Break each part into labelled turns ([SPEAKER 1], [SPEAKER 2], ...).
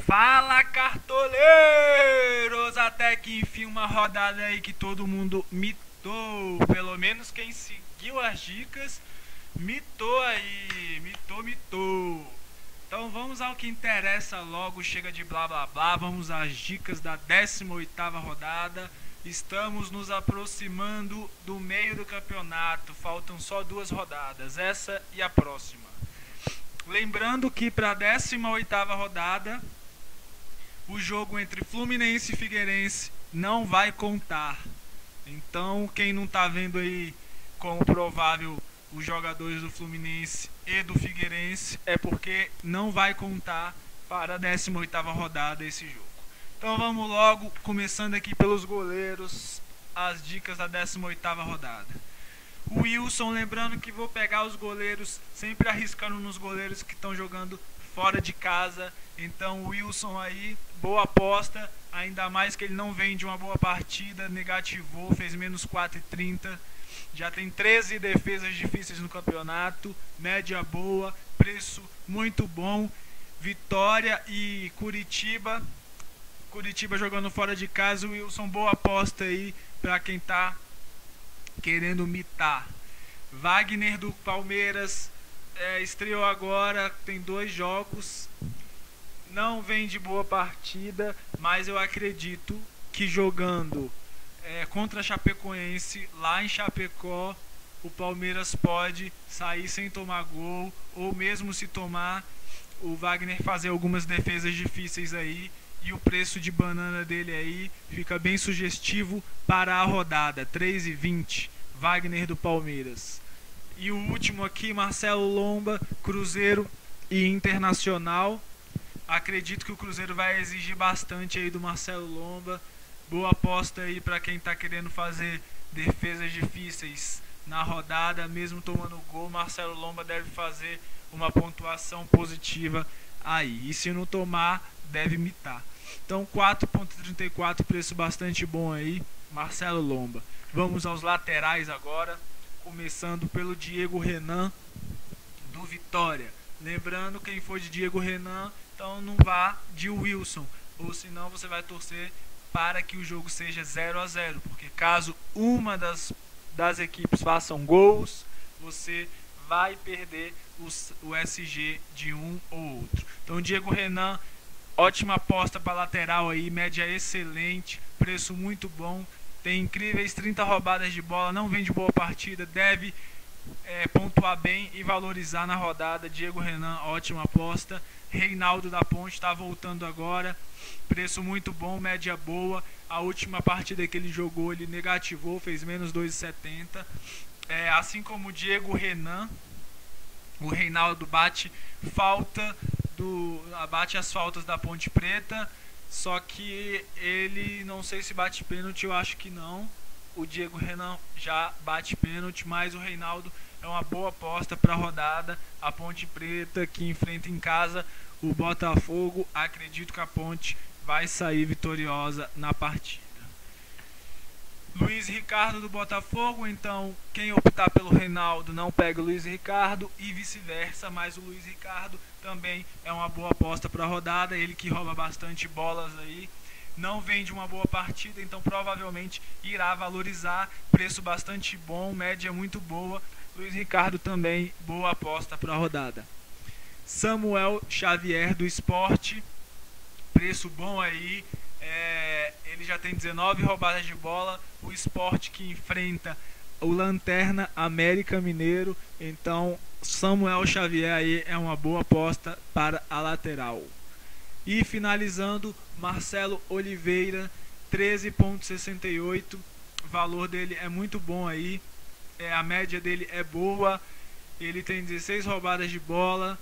[SPEAKER 1] Fala, cartoleiros! Até que enfim uma rodada aí que todo mundo mitou. Pelo menos quem seguiu as dicas mitou aí. Mitou. Então vamos ao que interessa logo, chega de blá blá blá. Vamos às dicas da 18ª rodada. Estamos nos aproximando do meio do campeonato. Faltam só 2 rodadas, essa e a próxima. Lembrando que para a 18ª rodada o jogo entre Fluminense e Figueirense não vai contar. Então, quem não está vendo aí como provável os jogadores do Fluminense e do Figueirense é porque não vai contar para a 18ª rodada esse jogo. Então vamos logo, começando aqui pelos goleiros, as dicas da 18ª rodada. O Wilson, lembrando que vou pegar os goleiros, sempre arriscando nos goleiros que estão jogando fora de casa. Então o Wilson aí, boa aposta, ainda mais que ele não vem de uma boa partida, negativou, fez menos 4,30. Já tem 13 defesas difíceis no campeonato, média boa, preço muito bom. Vitória e Curitiba jogando fora de casa. O Wilson, boa aposta aí para quem tá querendo mitar. Wagner do Palmeiras estreou agora, tem 2 jogos, não vem de boa partida, mas eu acredito que jogando contra a Chapecoense lá em Chapecó, o Palmeiras pode sair sem tomar gol, ou mesmo se tomar, o Wagner fazer algumas defesas difíceis aí, e o preço de banana dele aí fica bem sugestivo para a rodada, 3,20, Wagner do Palmeiras. E o último aqui, Marcelo Lomba, Cruzeiro e Internacional. Acredito que o Cruzeiro vai exigir bastante aí do Marcelo Lomba. Boa aposta aí para quem está querendo fazer defesas difíceis na rodada, mesmo tomando gol. Marcelo Lomba deve fazer uma pontuação positiva aí. E se não tomar, deve mitar. Então 4,34, preço bastante bom aí, Marcelo Lomba. Vamos aos laterais agora, começando pelo Diego Renan do Vitória. Lembrando, quem for de Diego Renan, então não vá de Wilson, ou senão você vai torcer para que o jogo seja 0-0, porque caso uma das equipes façam gols, você vai perder o SG de um ou outro. Então Diego Renan, ótima aposta para lateral aí, média excelente, preço muito bom, tem incríveis 30 roubadas de bola, não vem de boa partida, deve pontuar bem e valorizar na rodada. Diego Renan, ótima aposta. Reinaldo da Ponte está voltando agora, preço muito bom, média boa. A última partida que ele jogou, ele negativou, fez menos 2,70. Assim como o Diego Renan, o Reinaldo bate as faltas da Ponte Preta, só que ele, não sei se bate pênalti, eu acho que não. O Diego Renan já bate pênalti, mas o Reinaldo é uma boa aposta para a rodada. A Ponte Preta, que enfrenta em casa o Botafogo, acredito que a Ponte vai sair vitoriosa na partida. Luiz Ricardo do Botafogo, então quem optar pelo Reinaldo não pega o Luiz Ricardo e vice-versa, mas o Luiz Ricardo também é uma boa aposta para a rodada, ele que rouba bastante bolas aí, não vem de uma boa partida, então provavelmente irá valorizar, preço bastante bom, média muito boa. Luiz Ricardo também, boa aposta para a rodada. Samuel Xavier do Sport, preço bom aí, ele já tem 19 roubadas de bola. O Sport que enfrenta o Lanterna América Mineiro, então Samuel Xavier aí é uma boa aposta para a lateral. E finalizando, Marcelo Oliveira, 13,68, o valor dele é muito bom aí, a média dele é boa, ele tem 16 roubadas de bola.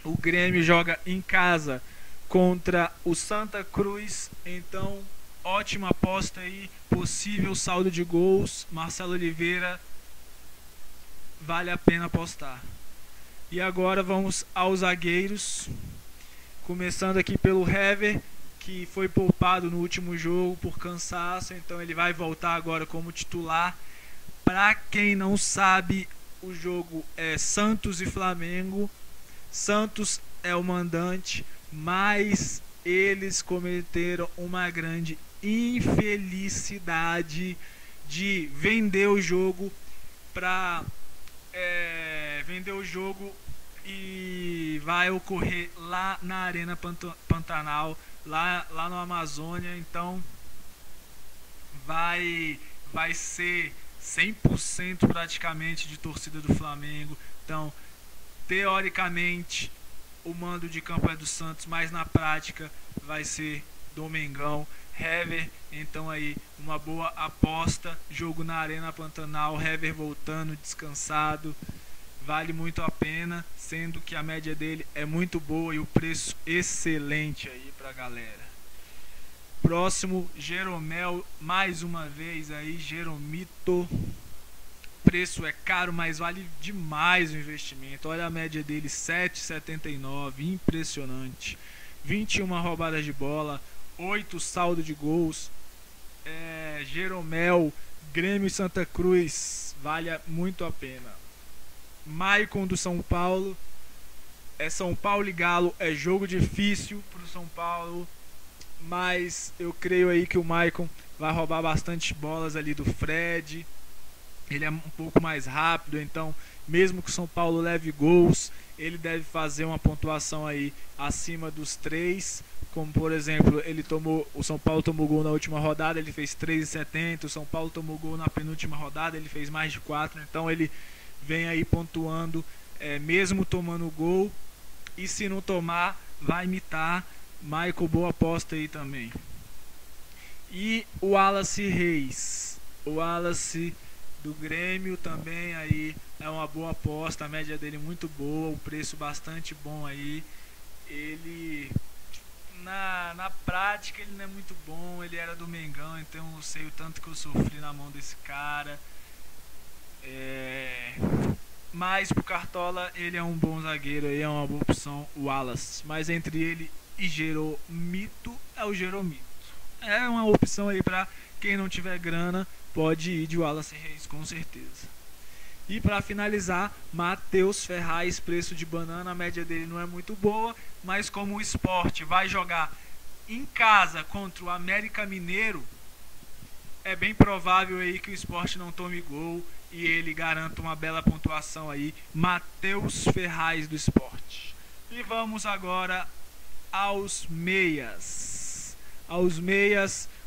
[SPEAKER 1] O Grêmio joga em casa contra o Santa Cruz, então ótima aposta aí, possível saldo de gols. Marcelo Oliveira, vale a pena apostar. E agora vamos aos zagueiros, começando aqui pelo Hever, que foi poupado no último jogo por cansaço, então ele vai voltar agora como titular. Para quem não sabe, o jogo é Santos e Flamengo. Santos é o mandante, mas eles cometeram uma grande infelicidade de vender o jogo para vender o jogo e vai ocorrer lá na Arena Pantanal, lá no Amazônia. Então vai ser 100% praticamente de torcida do Flamengo. Então, teoricamente, o mando de campo é do Santos, mas na prática vai ser do Mengão. Hever, então aí uma boa aposta, jogo na Arena Pantanal, Hever voltando descansado, vale muito a pena, sendo que a média dele é muito boa e o preço excelente aí pra galera. Próximo, Jeromel, mais uma vez aí, Jeromito. Preço é caro, mas vale demais o investimento. Olha a média dele, 7,79, impressionante. 21 roubadas de bola, 8 saldo de gols. Jeromel, Grêmio e Santa Cruz, vale muito a pena. Maicon do São Paulo, São Paulo e Galo, é jogo difícil pro São Paulo, mas eu creio aí que o Maicon vai roubar bastante bolas ali do Fred. Ele é um pouco mais rápido, então mesmo que o São Paulo leve gols, ele deve fazer uma pontuação aí acima dos 3, como por exemplo, o São Paulo tomou gol na última rodada, ele fez 3,70, o São Paulo tomou gol na penúltima rodada, ele fez mais de 4, então ele vem aí pontuando, mesmo tomando gol, e se não tomar, vai imitar. Michael, boa aposta aí também. E o Wallace Reis, o Wallace do Grêmio também aí é uma boa aposta, a média dele muito boa, o preço bastante bom aí. Ele na prática ele não é muito bom, ele era do Mengão, então eu sei o tanto que eu sofri na mão desse cara. Mas pro Cartola ele é um bom zagueiro aí, é uma boa opção, o Wallace. Mas entre ele e Jeromito é o Jeromito. É uma opção aí pra quem não tiver grana, pode ir de Wallace Reis com certeza. E para finalizar, Matheus Ferraz, preço de banana, a média dele não é muito boa, mas como o Sport vai jogar em casa contra o América Mineiro, é bem provável aí que o Sport não tome gol e ele garanta uma bela pontuação aí. Matheus Ferraz do Sport. E vamos agora aos meias.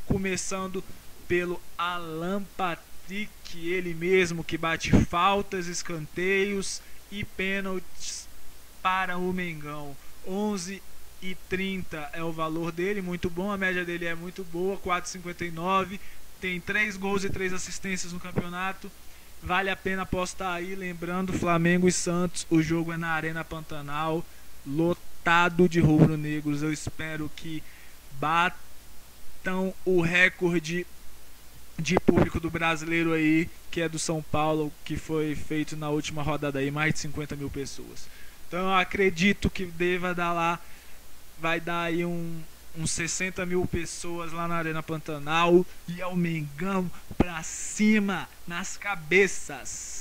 [SPEAKER 1] Começando pelo Alan Patrick, ele mesmo que bate faltas, escanteios e pênaltis para o Mengão. 11,30 é o valor dele, muito bom, a média dele é muito boa, 4,59, tem 3 gols e 3 assistências no campeonato. Vale a pena apostar aí, lembrando, Flamengo e Santos, o jogo é na Arena Pantanal, lotado de rubro-negros. Eu espero que batam o recorde de público do brasileiro aí, que é do São Paulo, que foi feito na última rodada aí, mais de 50 mil pessoas. Então eu acredito que vai dar aí uns 60 mil pessoas lá na Arena Pantanal, e é o Mengão pra cima, nas cabeças.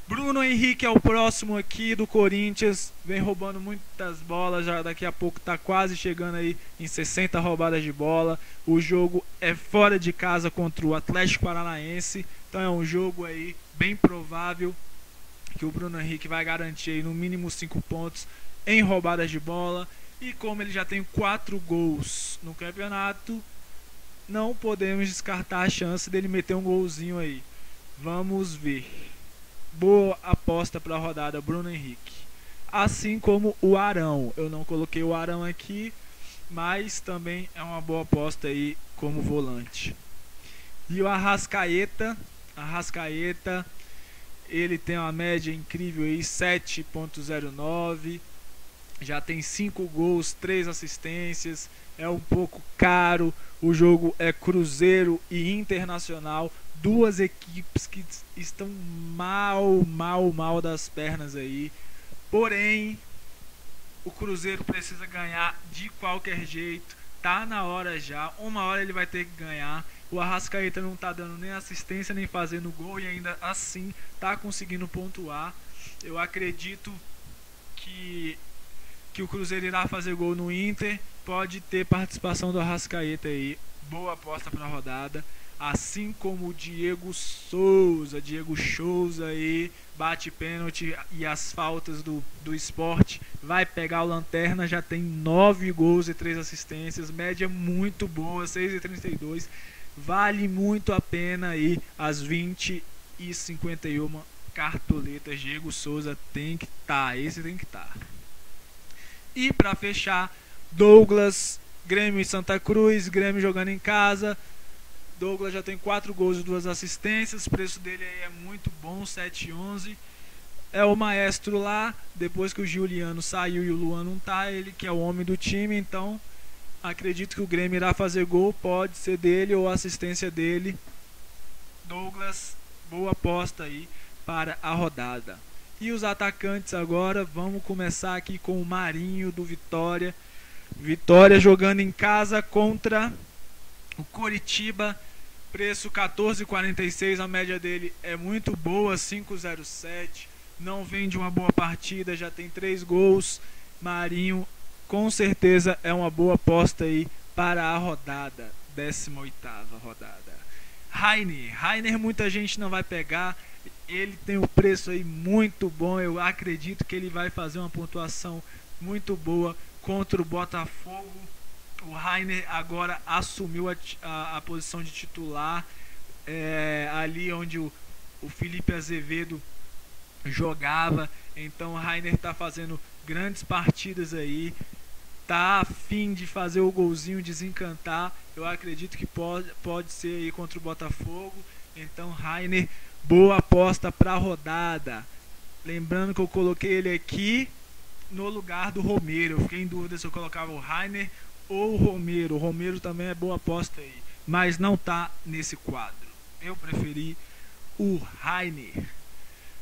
[SPEAKER 1] Bruno Henrique é o próximo aqui do Corinthians, vem roubando muitas bolas, já daqui a pouco tá quase chegando aí em 60 roubadas de bola. O jogo é fora de casa contra o Atlético Paranaense, então é um jogo aí bem provável que o Bruno Henrique vai garantir aí no mínimo 5 pontos em roubadas de bola. E como ele já tem 4 gols no campeonato, não podemos descartar a chance dele meter um golzinho aí. Vamos ver. Boa aposta para a rodada, Bruno Henrique. Assim como o Arão. Eu não coloquei o Arão aqui, mas também é uma boa aposta aí como volante. E o Arrascaeta, ele tem uma média incrível aí, 7,09. Já tem 5 gols, 3 assistências. É um pouco caro. O jogo é Cruzeiro e Internacional, duas equipes que estão mal das pernas aí. Porém, o Cruzeiro precisa ganhar de qualquer jeito. Tá na hora já, uma hora ele vai ter que ganhar. O Arrascaeta não tá dando nem assistência, nem fazendo gol, e ainda assim tá conseguindo pontuar. Eu acredito que que o Cruzeiro irá fazer gol no Inter. Pode ter participação do Arrascaeta aí. Boa aposta para a rodada. Assim como o Diego Souza aí, bate pênalti e as faltas do Sport, vai pegar o Lanterna, já tem 9 gols e 3 assistências, média muito boa, 6,32, vale muito a pena aí as 20,51 cartoletas. Diego Souza tem que estar, esse tem que estar. E para fechar, Douglas, Grêmio e Santa Cruz, Grêmio jogando em casa. Douglas já tem 4 gols e 2 assistências, o preço dele aí é muito bom, 7,11. É o maestro lá, depois que o Giuliano saiu e o Luan não tá, ele que é o homem do time, então acredito que o Grêmio irá fazer gol, pode ser dele ou assistência dele. Douglas, boa aposta aí para a rodada. E os atacantes agora, vamos começar aqui com o Marinho do Vitória. Vitória jogando em casa contra o Coritiba, preço 14,46, a média dele é muito boa, 5,07. Não vem de uma boa partida, já tem 3 gols. Marinho com certeza é uma boa aposta aí para a rodada, 18ª rodada. Rainer muita gente não vai pegar, ele tem um preço aí muito bom, eu acredito que ele vai fazer uma pontuação muito boa contra o Botafogo. O Rainer agora assumiu a posição de titular, ali onde o Felipe Azevedo jogava. Então o Rainer está fazendo grandes partidas aí, tá a fim de fazer o golzinho, desencantar. Eu acredito que pode ser aí contra o Botafogo. Então Rainer, boa aposta para a rodada. Lembrando que eu coloquei ele aqui no lugar do Romero. Eu fiquei em dúvida se eu colocava o Rainer ou o Romero. O Romero também é boa aposta aí, mas não tá nesse quadro. Eu preferi o Rainer.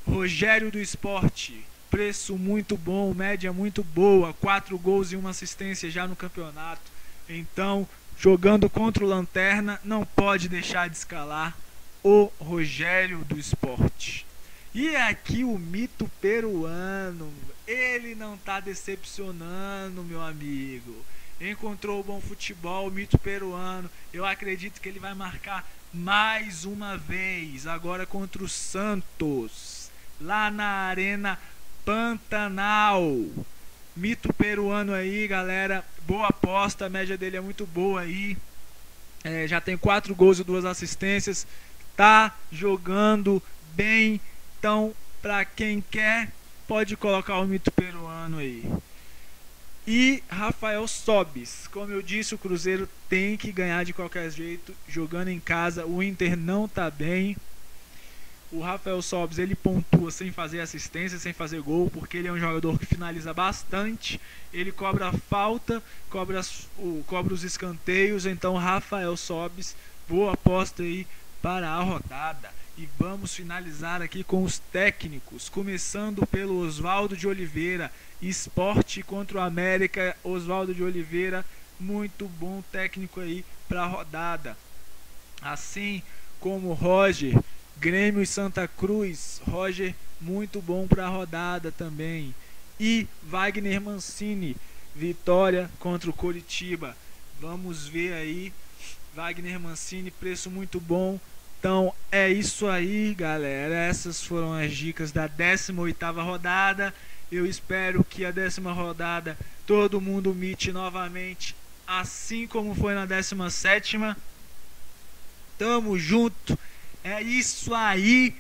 [SPEAKER 1] Rogério do Sport, preço muito bom, média muito boa, 4 gols e 1 assistência já no campeonato. Então, jogando contra o Lanterna, não pode deixar de escalar o Rogério do Sport. E aqui o mito peruano, ele não tá decepcionando, meu amigo. Encontrou o bom futebol, o mito peruano. Eu acredito que ele vai marcar mais uma vez, agora contra o Santos, lá na Arena Pantanal. Mito peruano aí, galera. Boa aposta, a média dele é muito boa aí. Já tem 4 gols e 2 assistências. Tá jogando bem. Então, pra quem quer, pode colocar o mito peruano aí. E Rafael Sobis, como eu disse, o Cruzeiro tem que ganhar de qualquer jeito, jogando em casa. O Inter não tá bem. O Rafael Sobis, ele pontua sem fazer assistência, sem fazer gol, porque ele é um jogador que finaliza bastante. Ele cobra falta, cobra os escanteios. Então Rafael Sobis, boa aposta aí para a rodada. E vamos finalizar aqui com os técnicos, começando pelo Oswaldo de Oliveira. Sport contra o América, Oswaldo de Oliveira, muito bom técnico aí para a rodada. Assim como Roger, Grêmio e Santa Cruz, Roger muito bom para a rodada também. E Wagner Mancini, Vitória contra o Coritiba. Vamos ver aí, Wagner Mancini, preço muito bom. Então é isso aí, galera, essas foram as dicas da 18ª rodada. Eu espero que a 10ª rodada todo mundo mite novamente, assim como foi na 17ª. Tamo junto, é isso aí.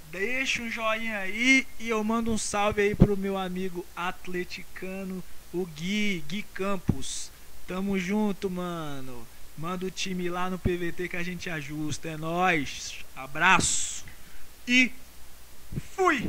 [SPEAKER 1] Deixa um joinha aí e eu mando um salve aí pro meu amigo atleticano, o Gui Campos. Tamo junto, mano. Manda o time lá no PVT que a gente ajusta. É nóis. Abraço. E fui!